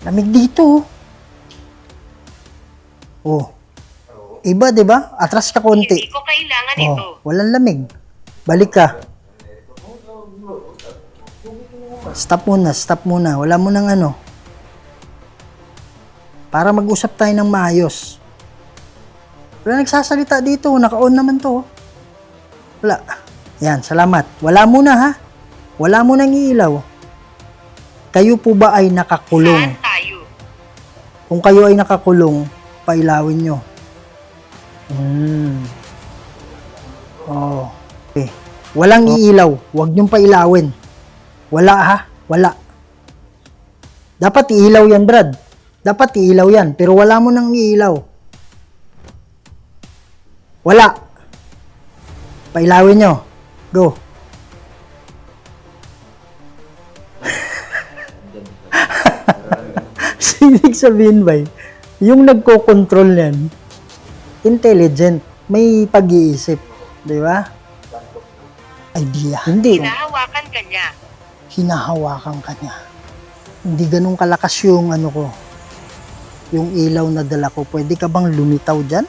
Lamig dito. Oh. Iba, di ba? Atras ka konti. Hindi ko kailangan ito. Walang lamig. Balik ka. Stop muna. Wala mo nang ano. Para mag-usap tayo ng maayos. Wala nagsasalita dito. Naka-on naman to. Wala. Yan, salamat. Wala muna ha. Wala mo nang iilaw. Kayo po ba ay nakakulong? Saan tayo? Kung kayo ay nakakulong, pailawin nyo. Oh. Okay. Walang iilaw. Huwag nyong pailawin. Wala ha. Wala. Dapat iilaw yan, Brad. Dapat iilaw yan. Pero wala mo nang iilaw. Wala. Pailawin nyo. Go. Ibig sabihin ba, yung nagko-control yan, intelligent, may pag-iisip, di ba? Idea. Hindi. Hinahawakan ka niya. Hinahawakan ka niya. Hindi ganun kalakas yung ano ko, yung ilaw na dala ko. Pwede ka bang lumitaw dyan?